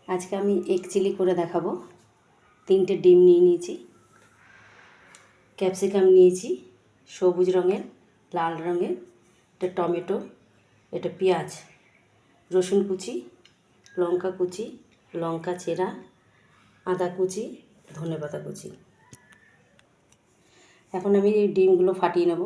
আজকে আমি egg chilli করে দেখাবো। 3টে ডিম নিয়ে নিয়েছি, ক্যাপসিকাম নিয়েছি সবুজ রঙের, লাল রঙের, এটা টমেটো, এটা পেঁয়াজ, রসুন কুচি, লঙ্কা কুচি, লঙ্কা চেরা, আদা কুচি, ধনেপাতা কুচি। এখন আমি এই ডিমগুলো ফাটিয়ে নেব।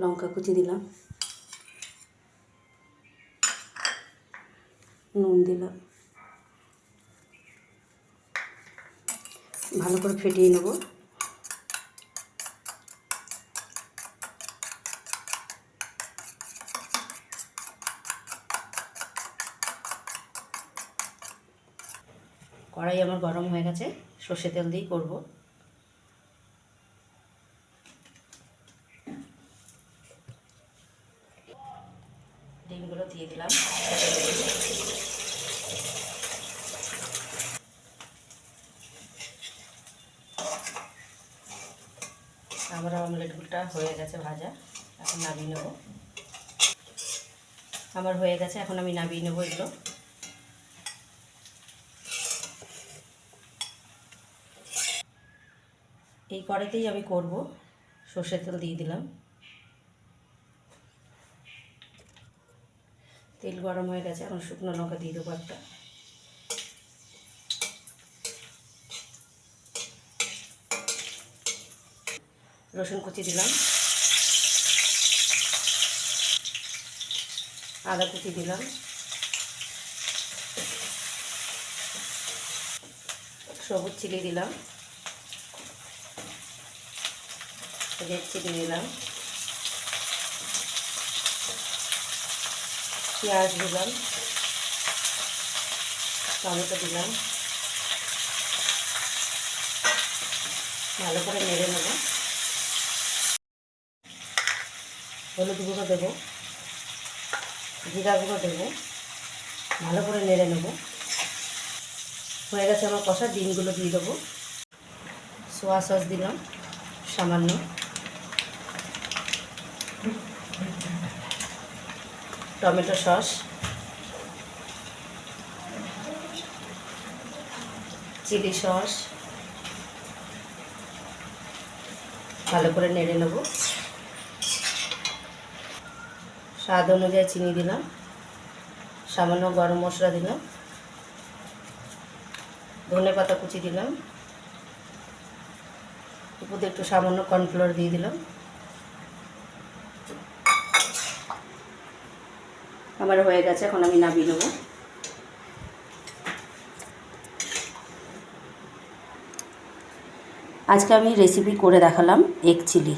লঙ্কা কুচি দিলাম, নুন দিলাম, ভালো করে ফেটিয়ে নেব। কড়াই আমার গরম হয়ে গেছে, সর্ষে তেল দিয়েই করব। ডিমগুলো দিয়ে দিলাম। আমার অমলেটগুলোটা হয়ে গেছে ভাজা, এখন নামিয়ে নেব। আমার হয়ে গেছে, এখন আমি নামিয়ে নেব এগুলো। এই কড়াইতেই আমি করব। সর্ষের তেল দিয়ে দিলাম, তেল গরম হয়ে গেছে, এখন শুকনো লঙ্কা দিয়ে দেবো একটা, রসুন কুচি দিলাম, আদা কুচি দিলাম, সবুজ চিলি দিলাম, রেড চিলি দিলাম, পেঁয়াজ দিলাম, টমেটো দিলাম, ভালো করে নেড়ে নেব। হলুদ গুঁড়ো দেবো, জিরা গুঁড়ো দেবো, ভালো করে নেড়ে নেব। হয়ে গেছে আমার কষা, ডিমগুলো দিয়ে দেবো। সোয়া সস দিলাম সামান্য, টমেটো সস, চিলি সস, ভালো করে নেড়ে নেব। স্বাদ অনুযায়ী চিনি দিলাম, সামান্য গরম মশলা দিলাম, ধনেপাতা কুচি দিলাম, উপরে একটু সামান্য কর্নফ্লাওয়ার দিয়ে দিলাম। আমার হয়ে গেছে, এখন আমি নামিয়ে নেব। আজকে আমি রেসিপি করে দেখালাম এগ চিলি।